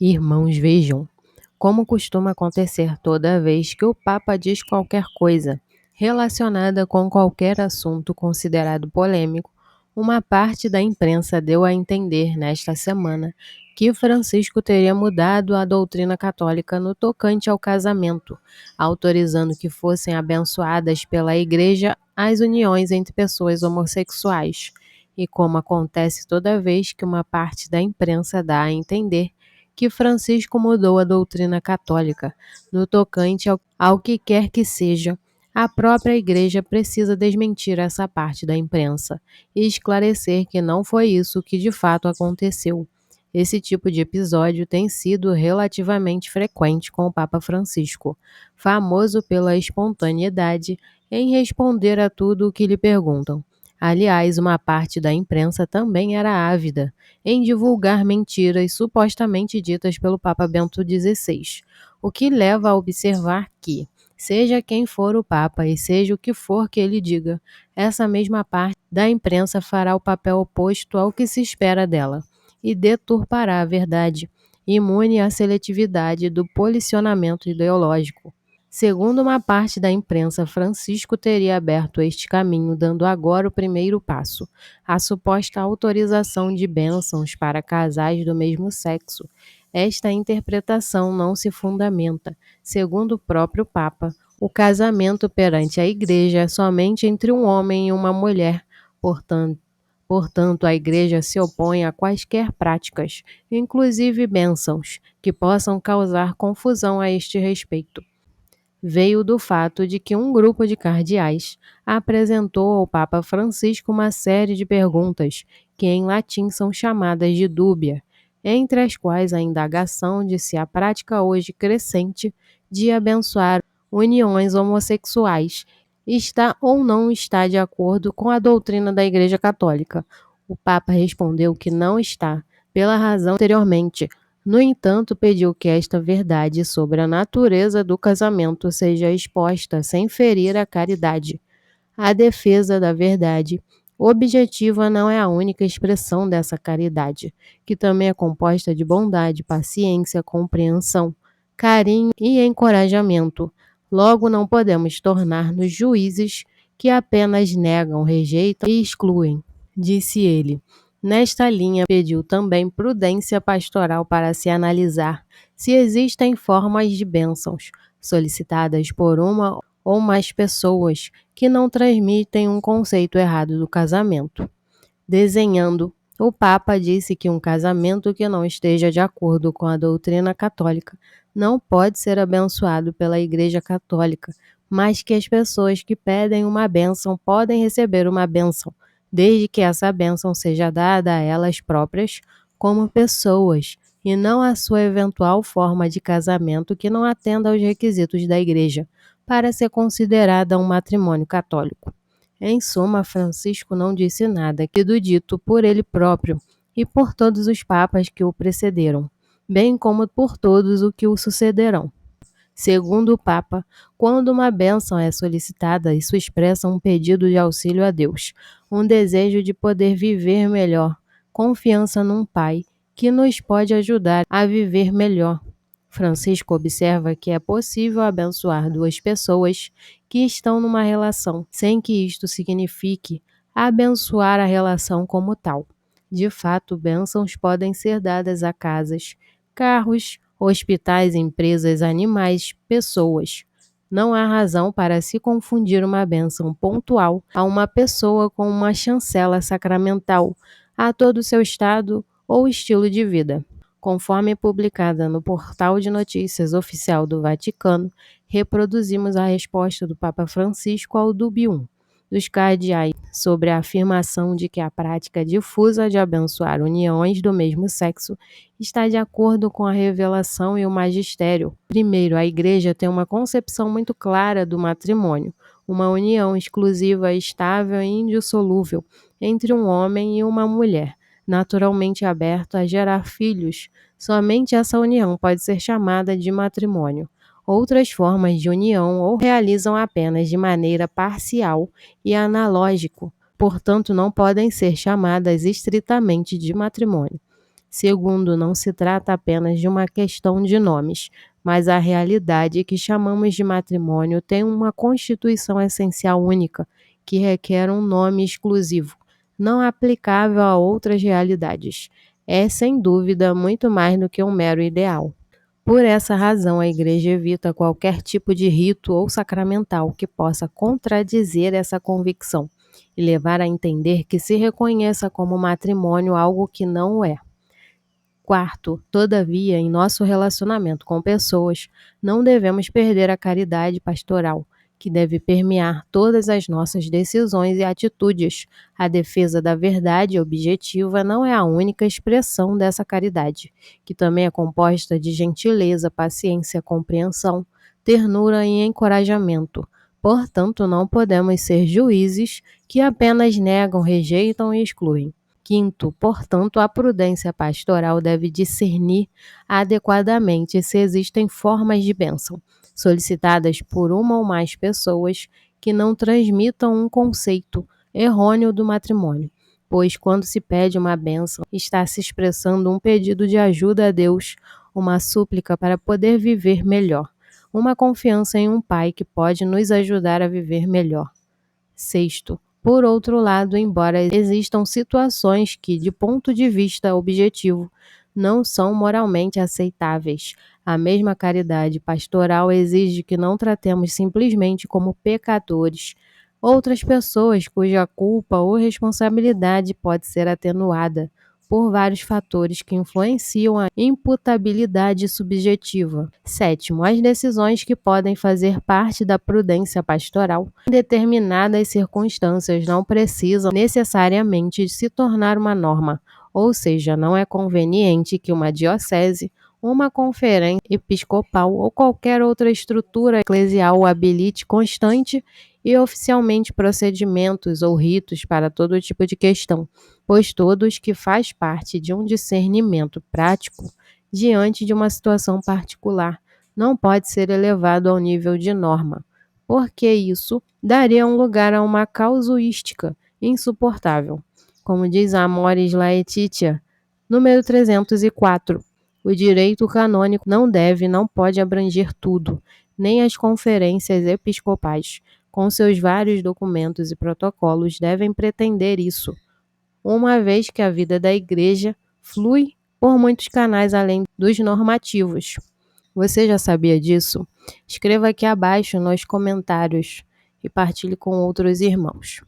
Irmãos, vejam, como costuma acontecer toda vez que o Papa diz qualquer coisa relacionada com qualquer assunto considerado polêmico, uma parte da imprensa deu a entender nesta semana que Francisco teria mudado a doutrina católica no tocante ao casamento, autorizando que fossem abençoadas pela Igreja as uniões entre pessoas homossexuais. E como acontece toda vez que uma parte da imprensa dá a entender que Francisco mudou a doutrina católica no tocante ao que quer que seja, a própria Igreja precisa desmentir essa parte da imprensa e esclarecer que não foi isso que de fato aconteceu. Esse tipo de episódio tem sido relativamente frequente com o Papa Francisco, famoso pela espontaneidade em responder a tudo o que lhe perguntam. Aliás, uma parte da imprensa também era ávida em divulgar mentiras supostamente ditas pelo Papa Bento XVI, o que leva a observar que, seja quem for o Papa e seja o que for que ele diga, essa mesma parte da imprensa fará o papel oposto ao que se espera dela e deturpará a verdade, imune à seletividade do posicionamento ideológico. Segundo uma parte da imprensa, Francisco teria aberto este caminho, dando agora o primeiro passo, a suposta autorização de bênçãos para casais do mesmo sexo. Esta interpretação não se fundamenta. Segundo o próprio Papa, o casamento perante a Igreja é somente entre um homem e uma mulher. Portanto, a Igreja se opõe a quaisquer práticas, inclusive bênçãos, que possam causar confusão a este respeito. Veio do fato de que um grupo de cardeais apresentou ao Papa Francisco uma série de perguntas que em latim são chamadas de dúbia, entre as quais a indagação de se a prática hoje crescente de abençoar uniões homossexuais está ou não está de acordo com a doutrina da Igreja Católica. O Papa respondeu que não está, pela razão anteriormente. No entanto, pediu que esta verdade sobre a natureza do casamento seja exposta sem ferir a caridade. A defesa da verdade objetiva não é a única expressão dessa caridade, que também é composta de bondade, paciência, compreensão, carinho e encorajamento. Logo, não podemos tornar-nos juízes que apenas negam, rejeitam e excluem, disse ele. Nesta linha, pediu também prudência pastoral para se analisar se existem formas de bênçãos solicitadas por uma ou mais pessoas que não transmitem um conceito errado do casamento. Desenhando, o Papa disse que um casamento que não esteja de acordo com a doutrina católica não pode ser abençoado pela Igreja Católica, mas que as pessoas que pedem uma bênção podem receber uma bênção, desde que essa bênção seja dada a elas próprias como pessoas, e não a sua eventual forma de casamento que não atenda aos requisitos da Igreja, para ser considerada um matrimônio católico. Em suma, Francisco não disse nada que do dito por ele próprio e por todos os papas que o precederam, bem como por todos os que o sucederão. Segundo o Papa, quando uma bênção é solicitada, isso expressa um pedido de auxílio a Deus, um desejo de poder viver melhor, confiança num Pai que nos pode ajudar a viver melhor. Francisco observa que é possível abençoar duas pessoas que estão numa relação, sem que isto signifique abençoar a relação como tal. De fato, bênçãos podem ser dadas a casas, carros, hospitais, empresas, animais, pessoas. Não há razão para se confundir uma bênção pontual a uma pessoa com uma chancela sacramental a todo o seu estado ou estilo de vida. Conforme publicada no portal de notícias oficial do Vaticano, reproduzimos a resposta do Papa Francisco ao Dubium dos cardeais sobre a afirmação de que a prática difusa de abençoar uniões do mesmo sexo está de acordo com a revelação e o magistério. Primeiro, a Igreja tem uma concepção muito clara do matrimônio, uma união exclusiva, estável e indissolúvel entre um homem e uma mulher, naturalmente aberta a gerar filhos. Somente essa união pode ser chamada de matrimônio. Outras formas de união ou realizam apenas de maneira parcial e analógico, portanto não podem ser chamadas estritamente de matrimônio. Segundo, não se trata apenas de uma questão de nomes, mas a realidade que chamamos de matrimônio tem uma constituição essencial única, que requer um nome exclusivo, não aplicável a outras realidades. É, sem dúvida, muito mais do que um mero ideal. Por essa razão, a Igreja evita qualquer tipo de rito ou sacramental que possa contradizer essa convicção e levar a entender que se reconheça como matrimônio algo que não o é. Quarto, todavia, em nosso relacionamento com pessoas, não devemos perder a caridade pastoral, que deve permear todas as nossas decisões e atitudes. A defesa da verdade objetiva não é a única expressão dessa caridade, que também é composta de gentileza, paciência, compreensão, ternura e encorajamento. Portanto, não podemos ser juízes que apenas negam, rejeitam e excluem. Quinto, portanto, a prudência pastoral deve discernir adequadamente se existem formas de bênção, solicitadas por uma ou mais pessoas que não transmitam um conceito errôneo do matrimônio, pois quando se pede uma bênção, está se expressando um pedido de ajuda a Deus, uma súplica para poder viver melhor, uma confiança em um Pai que pode nos ajudar a viver melhor. Sexto, por outro lado, embora existam situações que, de ponto de vista objetivo, não são moralmente aceitáveis, a mesma caridade pastoral exige que não tratemos simplesmente como pecadores outras pessoas cuja culpa ou responsabilidade pode ser atenuada por vários fatores que influenciam a imputabilidade subjetiva. Sétimo, as decisões que podem fazer parte da prudência pastoral em determinadas circunstâncias não precisam necessariamente se tornar uma norma, ou seja, não é conveniente que uma diocese, uma conferência episcopal ou qualquer outra estrutura eclesial habilite constante e oficialmente procedimentos ou ritos para todo tipo de questão, pois todos que faz parte de um discernimento prático diante de uma situação particular não pode ser elevado ao nível de norma, porque isso daria um lugar a uma casuística insuportável. Como diz Amoris Laetitia, número 304, o direito canônico não pode abranger tudo, nem as conferências episcopais, com seus vários documentos e protocolos, devem pretender isso, uma vez que a vida da Igreja flui por muitos canais além dos normativos. Você já sabia disso? Escreva aqui abaixo nos comentários e partilhe com outros irmãos.